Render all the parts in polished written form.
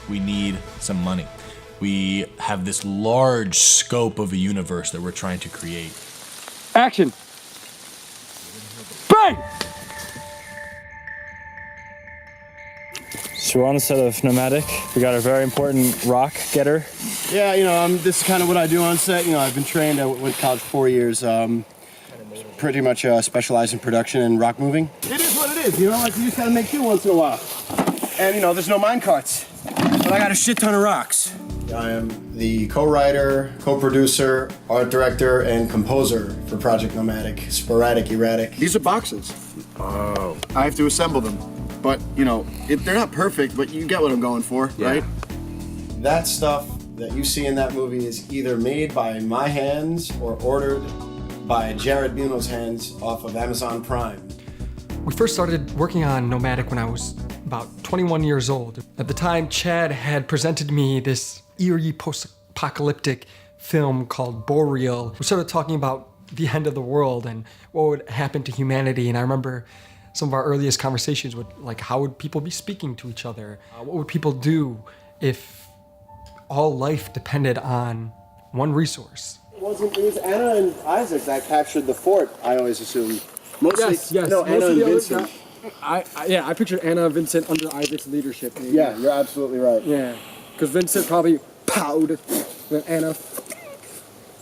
We need some money. We have this large scope of a universe that we're trying to create. Action! Bang! So we're on the set of Nomadic. We got a very important rock getter. Yeah, this is kind of what I do on set. I've been trained. I went to college 4 years. Pretty much specialized in production and rock moving. It is what it is, like you just gotta make do once in a while. And there's no mine carts, but I got a shit ton of rocks. I am the co-writer, co-producer, art director, and composer for Project Nomadic. Sporadic, erratic. These are boxes. Oh. I have to assemble them. But, they're not perfect, but you get what I'm going for, right? That stuff that you see in that movie is either made by my hands or ordered by Jared Buno's hands off of Amazon Prime. We first started working on Nomadic when I was about 21 years old. At the time, Chad had presented me this eerie post-apocalyptic film called Boreal. We started talking about the end of the world and what would happen to humanity, and I remember some of our earliest conversations with, how would people be speaking to each other? What would people do if all life depended on one resource? It was Anna and Isaac that captured the fort, I always assumed. Mostly, yes. No, Anna and Vincent. I pictured Anna and Vincent under Isaac's leadership. Maybe. Yeah, you're absolutely right. Yeah, because Vincent probably powed, then Anna,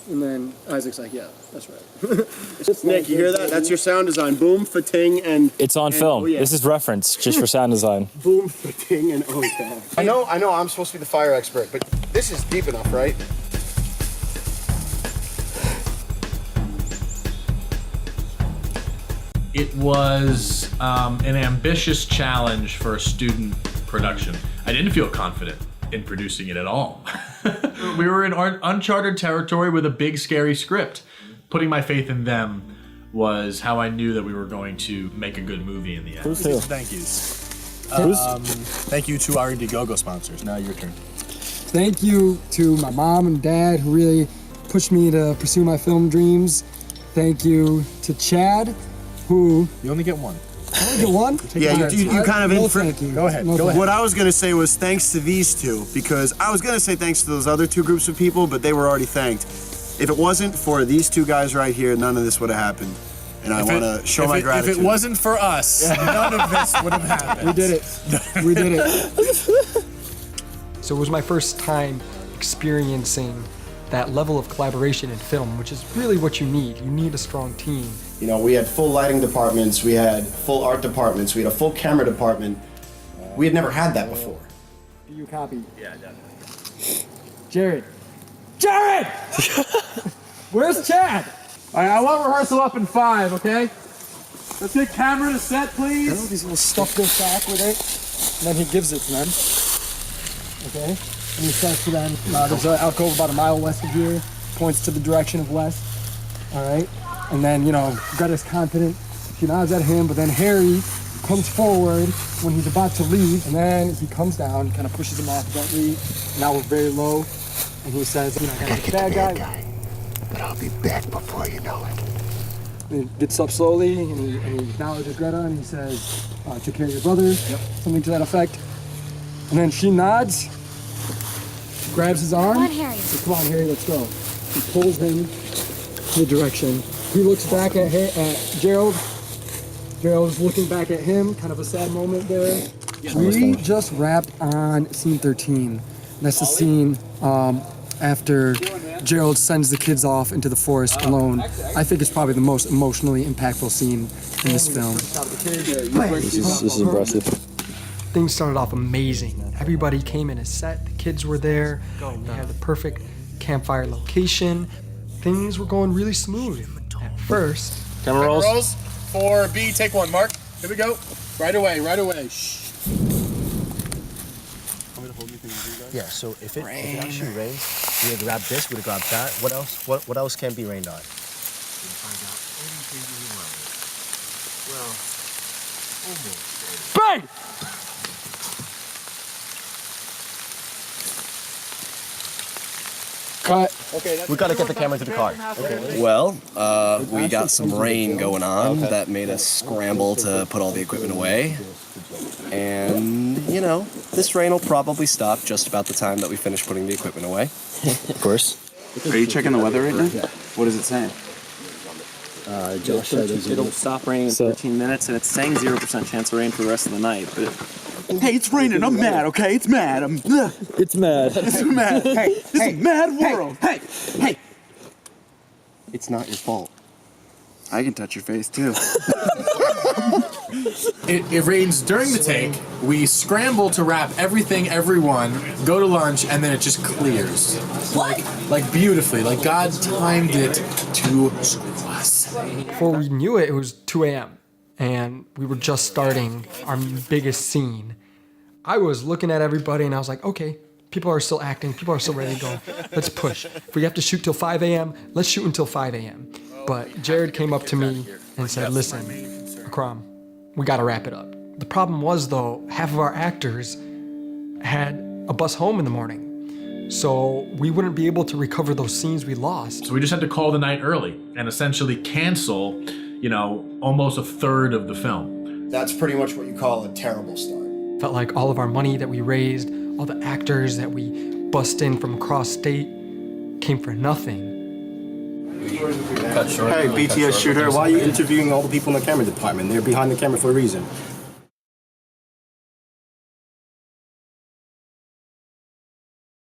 and then Isaac's like, yeah, that's right. Nick, you hear that? That's your sound design. Boom, fa-ting, and... It's on film. Oh, yeah. This is reference, just for sound design. Boom, fa-ting, and oh, yeah. I know I'm supposed to be the fire expert, but this is deep enough, right? It was an ambitious challenge for a student production. I didn't feel confident in producing it at all. We were in uncharted territory with a big, scary script. Putting my faith in them was how I knew that we were going to make a good movie in the end. Who's who? Thank yous. Thank you to our Indiegogo sponsors. Now your turn. Thank you to my mom and dad who really pushed me to pursue my film dreams. Thank you to Chad, who... You only get one. I only get one? Yeah, you kind of... Thank you. Go ahead. What I was going to say was thanks to these two, because I was going to say thanks to those other two groups of people, but they were already thanked. If it wasn't for these two guys right here, none of this would have happened. And I want to show my gratitude. If it wasn't for us, none of this would have happened. We did it. We did it. So it was my first time experiencing that level of collaboration in film, which is really what you need. You need a strong team. We had full lighting departments, we had full art departments, we had a full camera department. We had never had that before. Do you copy? Yeah, definitely. Jared! Where's Chad? All right, I want rehearsal up in 5, okay? Let's get camera to set, please. These little stuff goes back with it, and then he gives it to them. Okay? And he says to them, there's an alcove about a mile west of here, points to the direction of west. All right? And then, Greta's confident. She nods at him, but then Harry comes forward when he's about to leave, and then he comes down, kind of pushes him off gently. Now we're very low, and he says, I gotta get the bad guy. But I'll be back before you know it. And he gets up slowly, and he acknowledges Greta, and he says, take care of your brother, something to that effect. And then she nods, grabs his arm. Come on, Harry. Says, come on, Harry, let's go. He pulls him in the direction. He looks back at Gerald. Gerald's looking back at him, kind of a sad moment there. We just wrapped on scene 13. That's the scene after Gerald sends the kids off into the forest alone. I think it's probably the most emotionally impactful scene in this film. This is impressive. Things started off amazing. Everybody came in as set, the kids were there, we had the perfect campfire location. Things were going really smooth at first. Camera rolls. 4B, take one, Mark. Here we go. Right away. Shh. Yeah, so if it actually rains, we would grab this, we would grab that. What else can be rained on? We'll find out anything we want. Bang! Well, almost. Cut. Okay, We gotta get the camera to the car. Okay. Well, we got some rain going on that made us scramble to put all the equipment away. And, This rain will probably stop just about the time that we finish putting the equipment away. Of course. Are you checking the weather right now? Yeah. What is it saying? Josh said It'll stop raining in 13 minutes, and it's saying 0% chance of rain for the rest of the night. But Hey, it's raining. I'm mad, okay? It's mad. It's mad. It's mad. Hey, this is a mad world. Hey! It's not your fault. I can touch your face, too. It rains during the take. We scramble to wrap everything, everyone, go to lunch, and then it just clears. Like beautifully. Like God timed it to screw us. Before we knew it, it was 2 a.m. and we were just starting our biggest scene. I was looking at everybody and I was like, okay, people are still acting, people are still ready to go. Let's push. If we have to shoot till 5 a.m., let's shoot until 5 a.m. But Jared came up to me and said, listen, Akram, we gotta wrap it up. The problem was though, half of our actors had a bus home in the morning. So we wouldn't be able to recover those scenes we lost. So we just had to call the night early and essentially cancel, almost a third of the film. That's pretty much what you call a terrible start. Felt like all of our money that we raised, all the actors that we bust in from across state came for nothing. Hey, BTS shooter, why are you interviewing all the people in the camera department? They're behind the camera for a reason.